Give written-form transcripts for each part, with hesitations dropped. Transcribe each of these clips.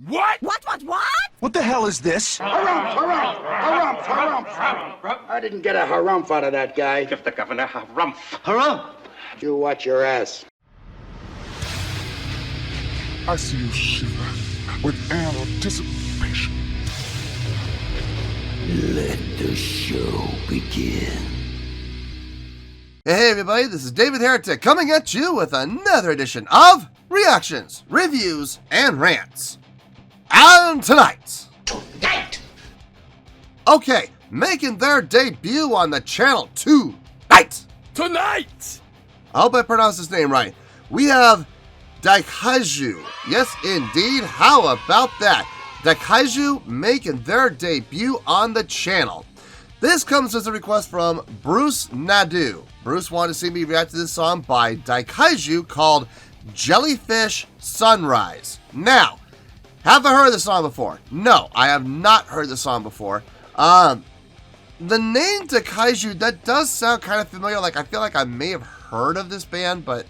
What? What? What the hell is this? Harumph! I didn't get a harumph out of that guy. Give the governor a harumph. Harumph! You watch your ass. I see you shiver with anticipation. Let the show begin. Hey everybody, this is David Heretic coming at you with another edition of Reactions, Reviews, and Rants. And tonight... Okay, making their debut on the channel tonight. I hope I pronounced his name right. We have DaiKaiju. Yes, indeed. How about that? DaiKaiju making their debut on the channel. This comes as a request from Bruce Nadu. Bruce wanted to see me react to this song by DaiKaiju called Jellyfish Sunrise. Now, have I heard this song before? No, I have not heard this song before. The name DaiKaiju, that does sound kind of familiar. Like, I feel like I may have heard of this band, but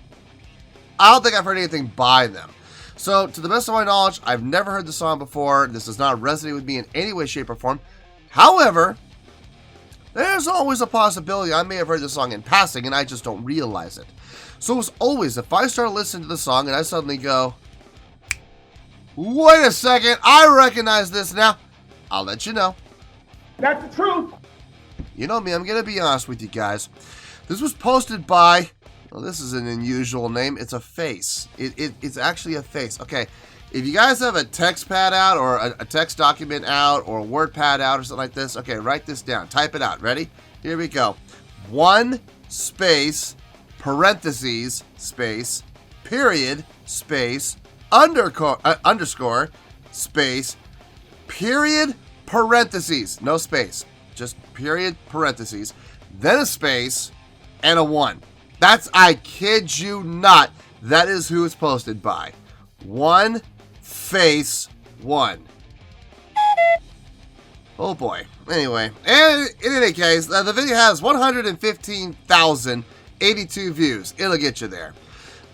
I don't think I've heard anything by them. So, to the best of my knowledge, I've never heard the song before. This does not resonate with me in any way, shape, or form. However, there's always a possibility I may have heard the song in passing and I just don't realize it. So as always, if I start listening to the song and I suddenly go, wait a second, I recognize this now, I'll let you know. That's the truth. You know me, I'm going to be honest with you guys. This was posted by, well, this is an unusual name. It's a face. It's actually a face. Okay, if you guys have a text pad out or a text document out or a word pad out or something like this, okay, write this down. Type it out. Ready? Here we go. 1 space, parentheses, space, period, space, underscore, space, period, parentheses. No space. Just period, parentheses. Then a space and a 1. That's, I kid you not, that is who it's posted by. 1 face 1. Oh boy. Anyway, and in any case, the video has 115,082 views. It'll get you there.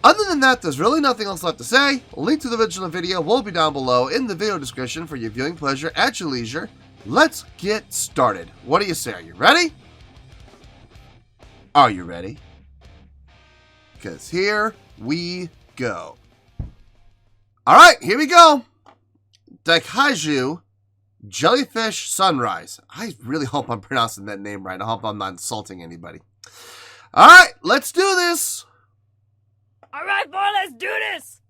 Other than that, there's really nothing else left to say. A link to the original video will be down below in the video description for your viewing pleasure at your leisure. Let's get started. What do you say? Are you ready? Are you ready? Because here we go. Alright, here we go. DaiKaiju, Jellyfish Sunrise. I really hope I'm pronouncing that name right. I hope I'm not insulting anybody. Alright, let's do this. Alright, boy, let's do this!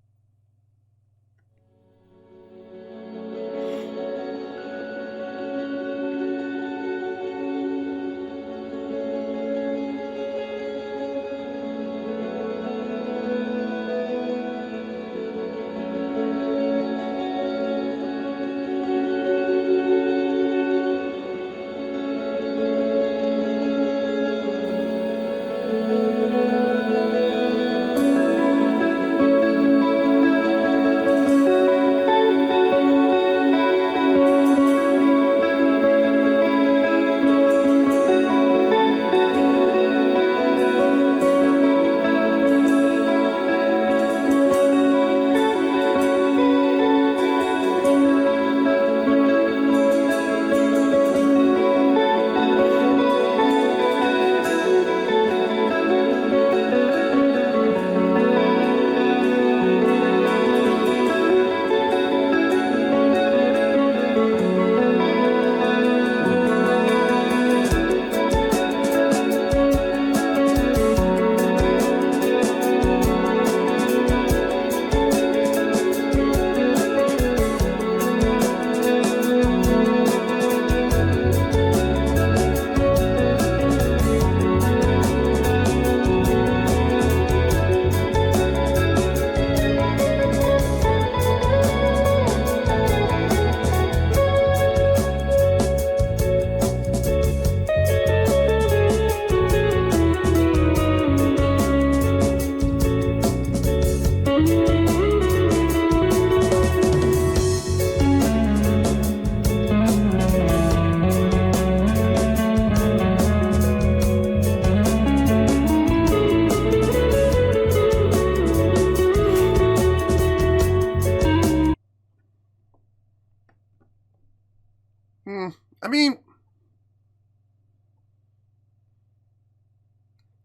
I mean,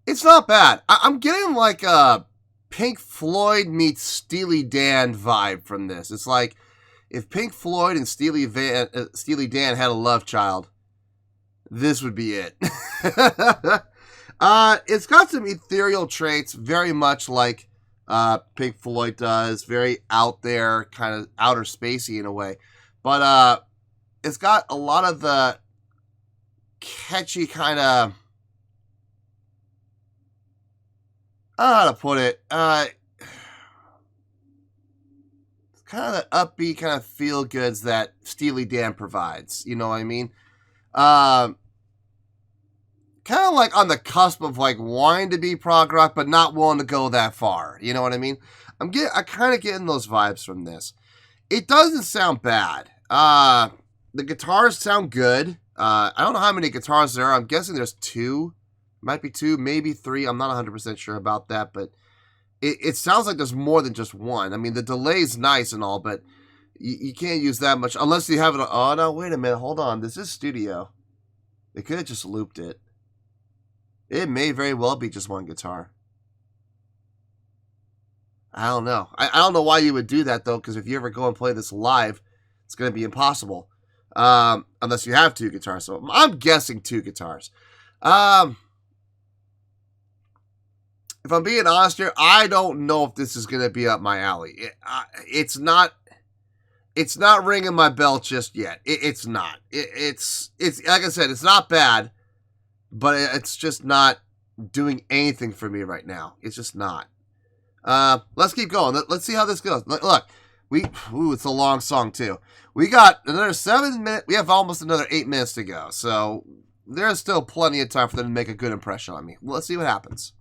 it's not bad. I'm getting like a Pink Floyd meets Steely Dan vibe from this. It's like if Pink Floyd and Steely Dan had a love child, this would be it. It's got some ethereal traits, very much like Pink Floyd does. Very out there, kind of outer spacey in a way. But it's got a lot of the catchy kind of... I don't know how to put it. It's kind of the upbeat, kind of feel-goods that Steely Dan provides. You know what I mean? Kind of like on the cusp of like wanting to be prog rock, but not willing to go that far. You know what I mean? I kind of getting those vibes from this. It doesn't sound bad. The guitars sound good. I don't know how many guitars there are. I'm guessing there's 2. Might be 2, maybe 3. I'm not 100% sure about that, but it sounds like there's more than just one. I mean, the delay's nice and all, but you can't use that much unless you have it. Oh, no, wait a minute. Hold on. This is studio. They could have just looped it. It may very well be just one guitar. I don't know. I don't know why you would do that, though, because if you ever go and play this live, it's going to be impossible. Unless you have 2 guitars. So I'm guessing 2 guitars. If I'm being honest here, I don't know if this is going to be up my alley. It's not ringing my bell just yet. It's not. It's like I said, it's not bad, but it's just not doing anything for me right now. It's just not. Let's keep going. Let's see how this goes. Look, it's a long song too. We got another 7 minutes. We have almost another 8 minutes to go. So there's still plenty of time for them to make a good impression on me. Let's see what happens.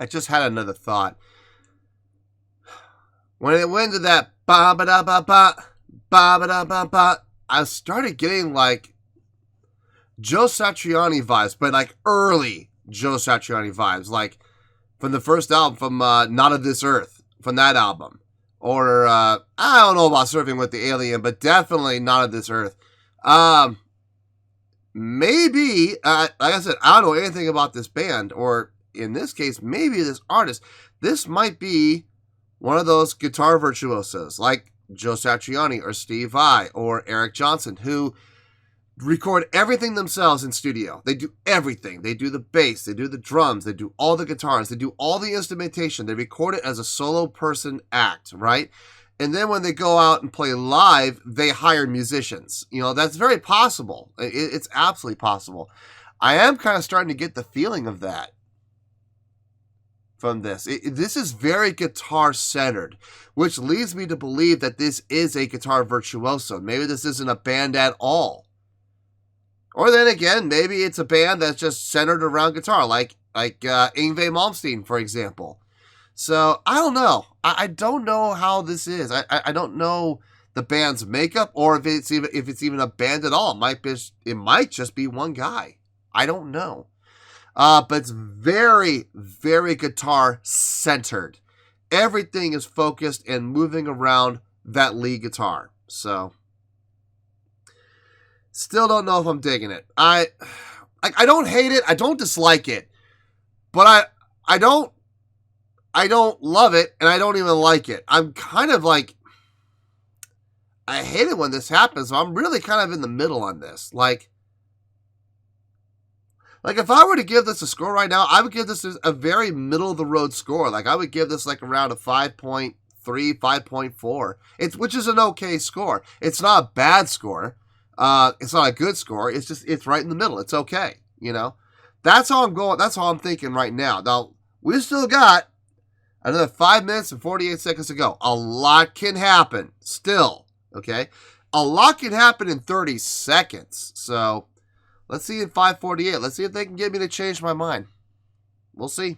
I just had another thought. When it went to that ba-ba-da-ba-ba, ba-ba-da-ba-ba, I started getting like Joe Satriani vibes, but like early Joe Satriani vibes, like from the first album, from Not of This Earth, from that album. Or, I don't know about Surfing with the Alien, but definitely Not of This Earth. Maybe, like I said, I don't know anything about this band, or in this case, maybe this artist. This might be one of those guitar virtuosos, like Joe Satriani or Steve Vai or Eric Johnson, who record everything themselves in studio. They do everything. They do the bass, they do the drums, they do all the guitars, they do all the instrumentation. They record it as a solo person act, right? And then when they go out and play live, they hire musicians. You know, that's very possible. It's absolutely possible. I am kind of starting to get the feeling of that from this. This is very guitar-centered, which leads me to believe that this is a guitar virtuoso. Maybe this isn't a band at all. Or then again, maybe it's a band that's just centered around guitar, like Yngwie Malmsteen, for example. So, I don't know. I don't know how this is. I don't know the band's makeup, or if it's even a band at all. It might just be one guy. I don't know. But it's very, very guitar-centered. Everything is focused and moving around that lead guitar. So, still don't know if I'm digging it. I don't hate it. I don't dislike it. But I don't love it, and I don't even like it. I'm kind of like, I hate it when this happens, so I'm really kind of in the middle on this. Like if I were to give this a score right now, I would give this a very middle-of-the-road score. Like, I would give this like around a 5.3, 5.4, which is an okay score. It's not a bad score. It's not a good score. It's right in the middle. It's okay, you know? That's how I'm going. That's how I'm thinking right now. Now, we still got another 5 minutes and 48 seconds to go. A lot can happen still, okay? A lot can happen in 30 seconds. So, let's see in 5:48. Let's see if they can get me to change my mind. We'll see.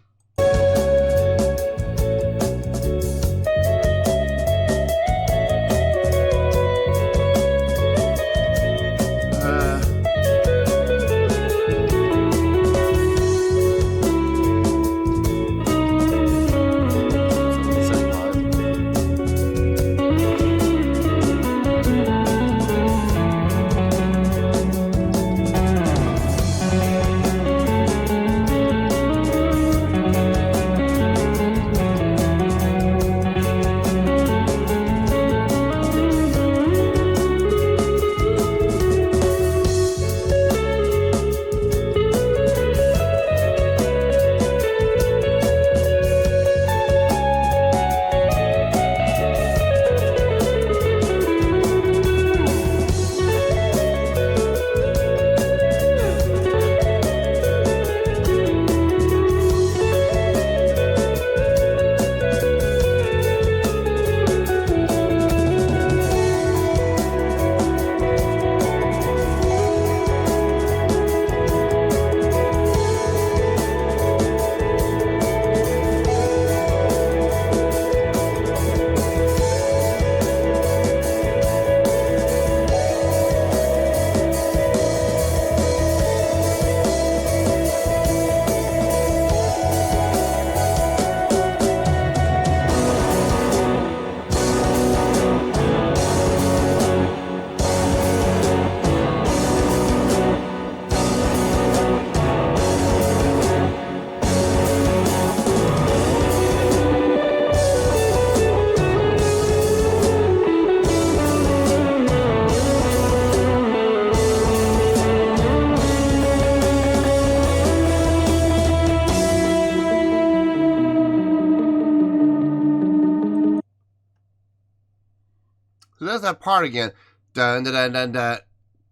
So there's that part again. Dun dun dun dun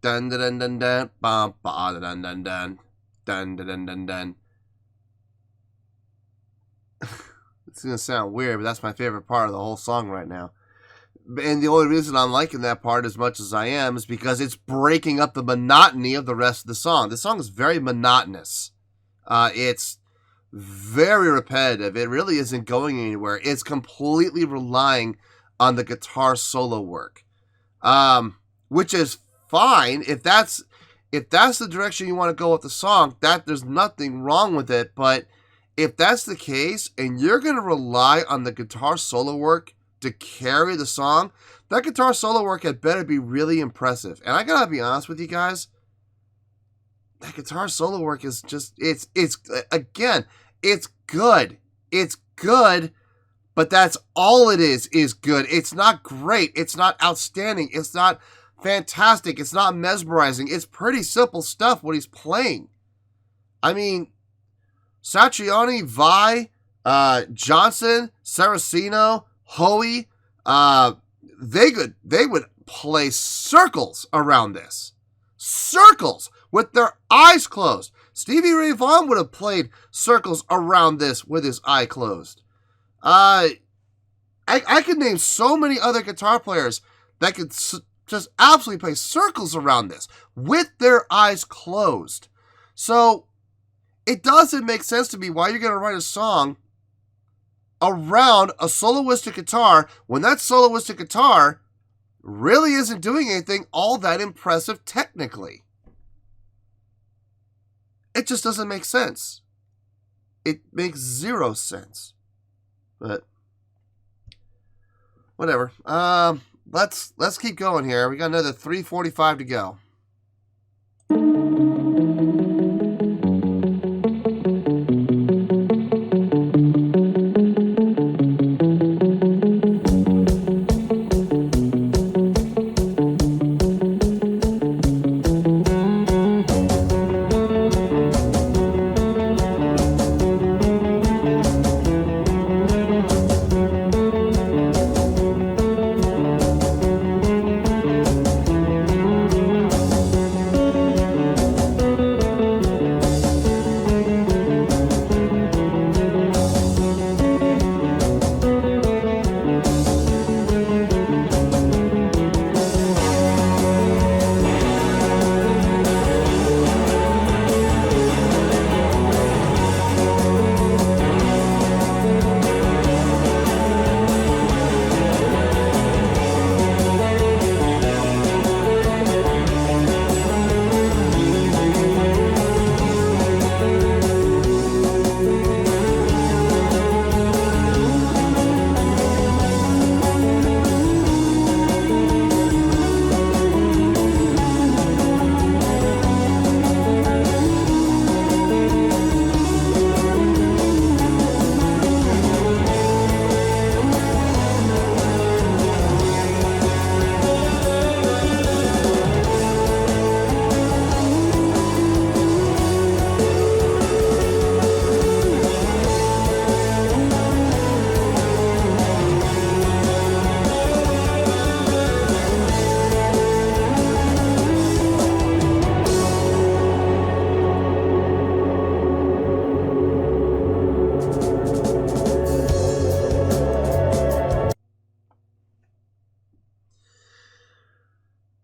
dun dun dun dun dun bum ba dun dun dun dun dun dun dun. It's gonna sound weird, but that's my favorite part of the whole song right now. And the only reason I'm liking that part as much as I am is because it's breaking up the monotony of the rest of the song. The song is very monotonous. It's very repetitive. It really isn't going anywhere. It's completely relying on the guitar solo work, which is fine if that's the direction you want to go with the song. That there's nothing wrong with it. But if that's the case, and you're gonna rely on the guitar solo work to carry the song, that guitar solo work had better be really impressive. And I gotta be honest with you guys, that guitar solo work is just it's again, it's good. It's good. But that's all it is good. It's not great. It's not outstanding. It's not fantastic. It's not mesmerizing. It's pretty simple stuff what he's playing. I mean, Satriani, Vi, Johnson, Saraceno, Hoey, they would play circles around this. Circles with their eyes closed. Stevie Ray Vaughan would have played circles around this with his eye closed. I could name so many other guitar players that could just absolutely play circles around this with their eyes closed. So it doesn't make sense to me why you're going to write a song around a soloistic guitar when that soloistic guitar really isn't doing anything all that impressive technically. It just doesn't make sense. It makes zero sense. But whatever. Let's keep going here. We got another 3:45 to go.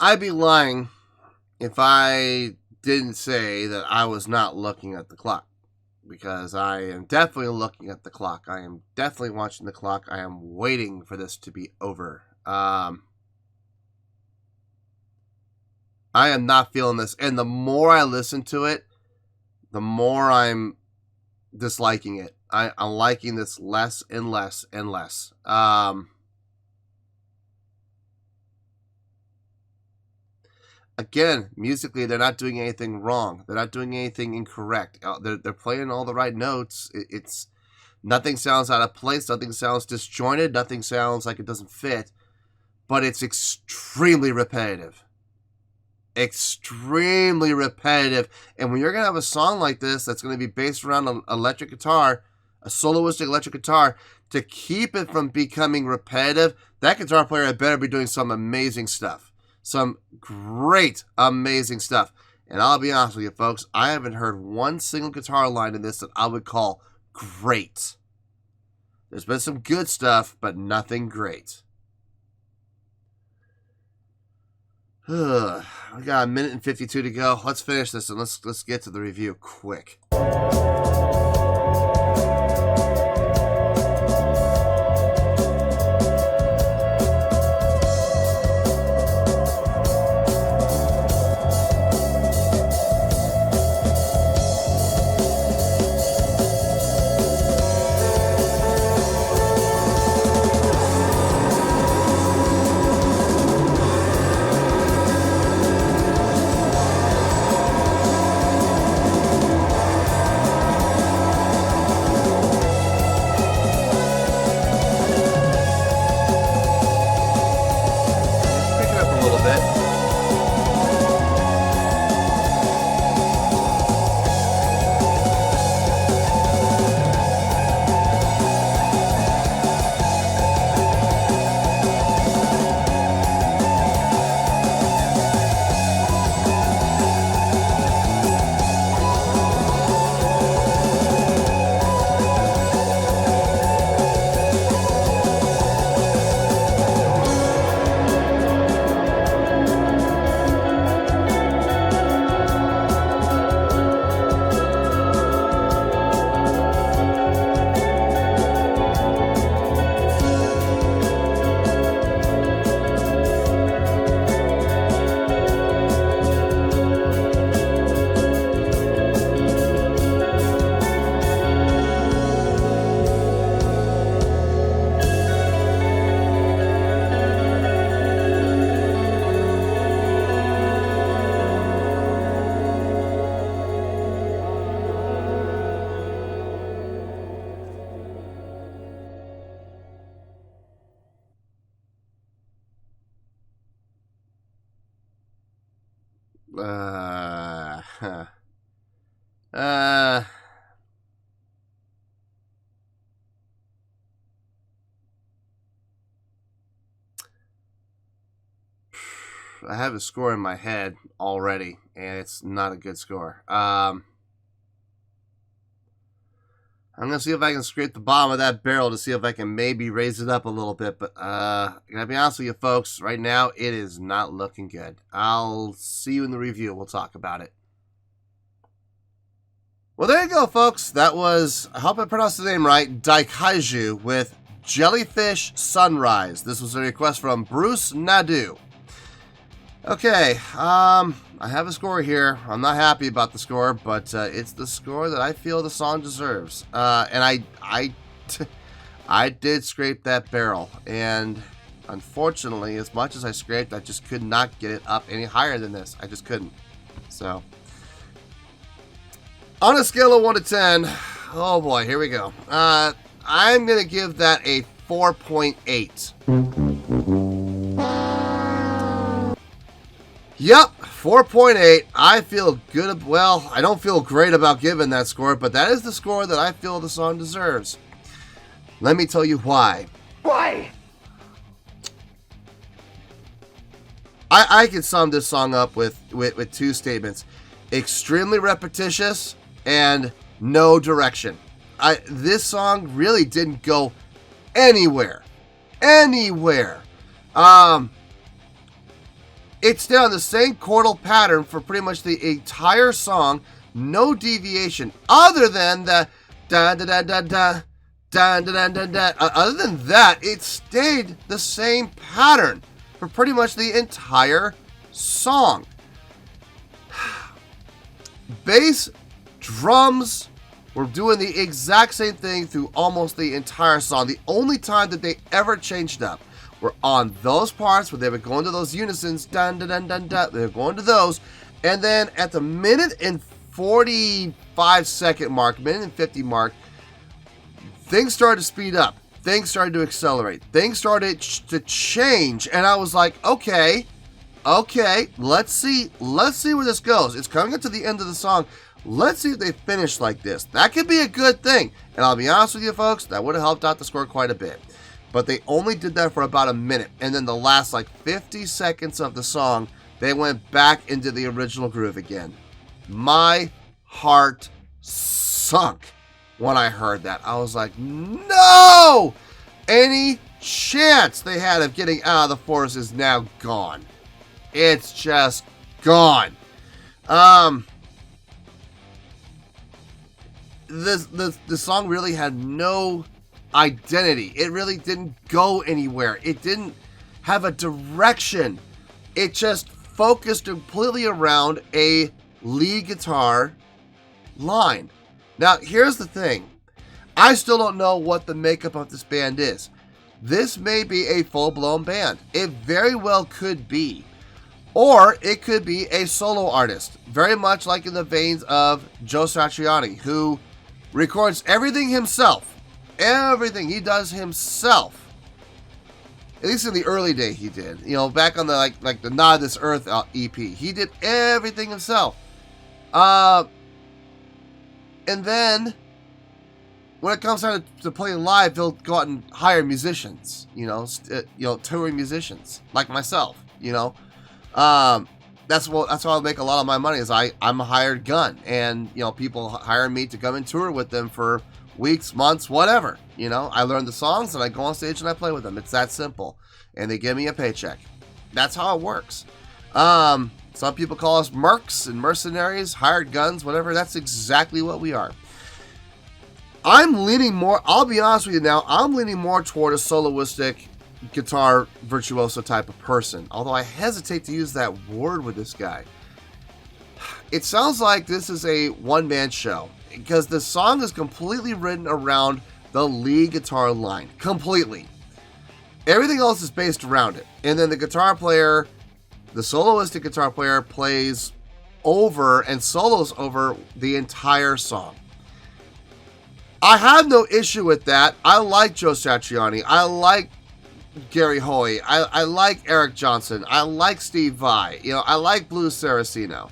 I'd be lying if I didn't say that I was not looking at the clock. Because I am definitely looking at the clock. I am definitely watching the clock. I am waiting for this to be over. I am not feeling this. And the more I listen to it, the more I'm disliking it. I'm liking this less and less and less. Again, musically, they're not doing anything wrong. They're not doing anything incorrect. They're playing all the right notes. It's nothing sounds out of place. Nothing sounds disjointed. Nothing sounds like it doesn't fit. But it's extremely repetitive. Extremely repetitive. And when you're going to have a song like this that's going to be based around an electric guitar, a soloistic electric guitar, to keep it from becoming repetitive, that guitar player had better be doing some amazing stuff. Some great, amazing stuff. And I'll be honest with you, folks, I haven't heard one single guitar line in this that I would call great. There's been some good stuff, but nothing great. We got 1 minute and 52 to go. Let's finish this and let's get to the review quick. I have a score in my head already, and it's not a good score. I'm going to see if I can scrape the bottom of that barrel to see if I can maybe raise it up a little bit. But I gotta be honest with you, folks. Right now, it is not looking good. I'll see you in the review. We'll talk about it. Well, there you go, folks. That was, I hope I pronounced the name right, DaiKaiju with Jellyfish Sunrise. This was a request from Bruce Nadu. Okay, I have a score here. I'm not happy about the score, but it's the score that I feel the song deserves. And I did scrape that barrel, and unfortunately, as much as I scraped, I just could not get it up any higher than this. I just couldn't. So, on a scale of 1 to 10, oh boy, here we go. I'm gonna give that a 4.8. Yep, 4.8. I feel good. Well, I don't feel great about giving that score, but that is the score that I feel the song deserves. Let me tell you why. Why? I could sum this song up with two statements. Extremely repetitious and no direction. This song really didn't go anywhere. It stayed on the same chordal pattern for pretty much the entire song, no deviation, other than the da da da da da da da da da. Other than that, it stayed the same pattern for pretty much the entire song. Bass, drums were doing the exact same thing through almost the entire song. The only time that they ever changed up were on those parts where they were going to those unisons, dun dun dun dun dun. They were going to those, and then at the minute and 45-second mark, minute and 50 mark, things started to speed up. Things started to accelerate. Things started to change, and I was like, okay, let's see where this goes. It's coming up to the end of the song. Let's see if they finish like this. That could be a good thing, and I'll be honest with you, folks, that would have helped out the score quite a bit. But they only did that for about a minute. And then the last like 50 seconds of the song, they went back into the original groove again. My heart sunk when I heard that. I was like, no! Any chance they had of getting out of the forest is now gone. It's just gone. The song really had no identity. It really didn't go anywhere. It didn't have a direction. It just focused completely around a lead guitar line. Now, here's the thing. I still don't know what the makeup of this band is. This may be a full-blown band. It very well could be. Or it could be a solo artist. Very much like in the veins of Joe Satriani, who records everything himself. Everything he does himself. At least in the early day he did. You know, back on the like the Not This Earth EP. He did everything himself. And then when it comes time to play live, they'll go out and hire musicians, touring musicians like myself, That's how I make a lot of my money. Is I'm a hired gun, and people hire me to come and tour with them for weeks, months, whatever. I learn the songs and I go on stage and I play with them. It's that simple, and they give me a paycheck. That's how it works. Some people call us mercs and mercenaries, hired guns, whatever. That's exactly what we are. I'm leaning more, I'll be honest with you now, I'm leaning more toward a soloistic guitar virtuoso type of person. Although I hesitate to use that word with this guy. It sounds like this is a one-man show, because the song is completely written around the lead guitar line. Completely. Everything else is based around it. And then the guitar player, the soloistic guitar player, plays over and solos over the entire song. I have no issue with that. I like Joe Satriani. I like Gary Hoey. I like Eric Johnson. I like Steve Vai. You know, I like Blue Saraceno.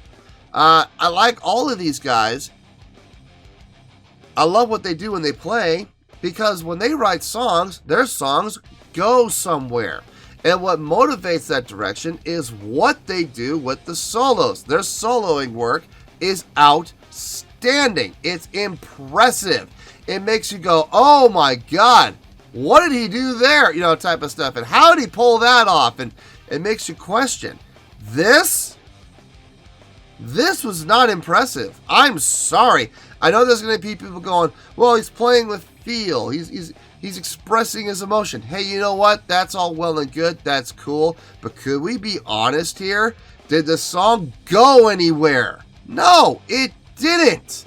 I like all of these guys. I love what they do when they play, because when they write songs, their songs go somewhere. And what motivates that direction is what they do with the solos. Their soloing work is outstanding. It's impressive. It makes you go, oh my God, what did he do there? You know, type of stuff. And how did he pull that off? And it makes you question. This was not impressive. I'm sorry. I know there's going to be people going, well, he's playing with feel. He's expressing his emotion. Hey, you know what? That's all well and good. That's cool. But could we be honest here? Did the song go anywhere? No, it didn't.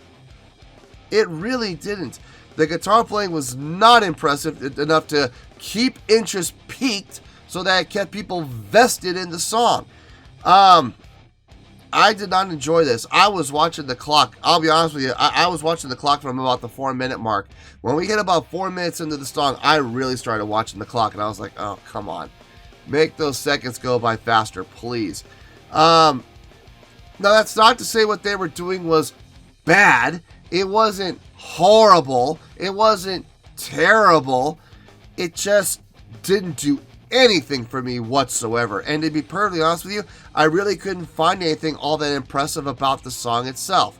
It really didn't. The guitar playing was not impressive enough to keep interest peaked so that it kept people vested in the song. I did not enjoy this. I was watching the clock. I'll be honest with you. I was watching the clock from about the 4-minute mark. When we hit about 4 minutes into the song, I really started watching the clock, and I was like, oh, come on. Make those seconds go by faster, please. Now, that's not to say what they were doing was bad. It wasn't horrible. It wasn't terrible. It just didn't do anything for me whatsoever. And to be perfectly honest with you, I really couldn't find anything all that impressive about the song itself.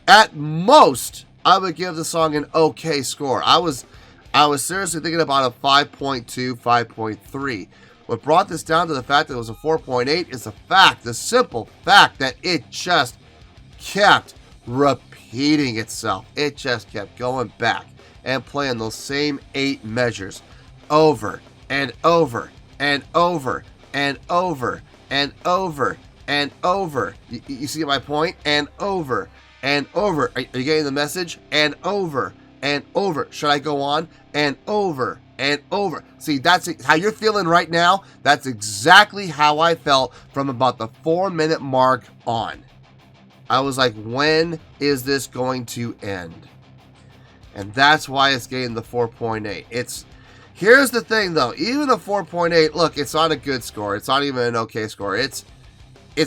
At most, I would give the song an okay score. I was seriously thinking about a 5.2, 5.3. What brought this down to the fact that it was a 4.8 is the simple fact that it just kept repeating itself. It just kept going back and playing those same 8 measures over and over and over and over and over and over. You see my point? And over and over. Are you getting the message? And over and over. Should I go on? And over and over. See, that's how you're feeling right now. That's exactly how I felt from about the 4-minute mark on. I was like, when is this going to end? And that's why it's getting the 4.8. Here's the thing, though. Even a 4.8, look, it's not a good score. It's not even an okay score. It's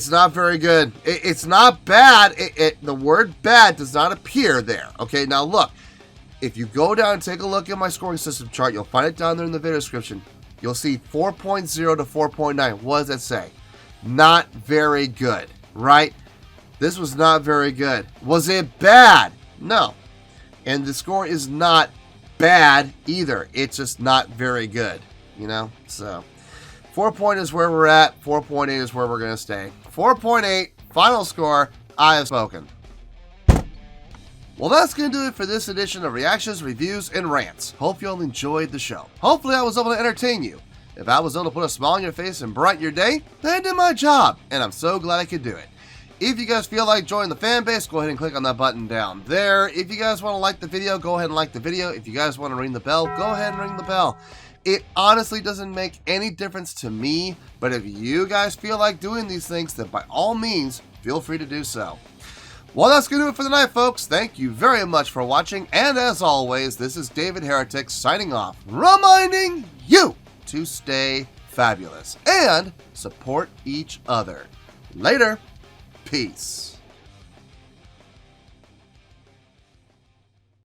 not very good. It's not bad. The word bad does not appear there. Okay, now look. If you go down and take a look at my scoring system chart, you'll find it down there in the video description. You'll see 4.0 to 4.9. What does that say? Not very good, right? This was not very good. Was it bad? No. And the score is not bad either. It's just not very good, you know? So 4.0 is where we're at. 4.8 is where we're going to stay. 4.8, final score. I have spoken. Well, that's going to do it for this edition of Reactions, Reviews, and Rants. Hope you all enjoyed the show. Hopefully I was able to entertain you. If I was able to put a smile on your face and brighten your day, then I did my job, and I'm so glad I could do it. If you guys feel like joining the fan base, go ahead and click on that button down there. If you guys want to like the video, go ahead and like the video. If you guys want to ring the bell, go ahead and ring the bell. It honestly doesn't make any difference to me, but if you guys feel like doing these things, then by all means, feel free to do so. Well, that's going to do it for the night, folks. Thank you very much for watching, and as always, this is David Heretic signing off, reminding you to stay fabulous and support each other. Later. Peace.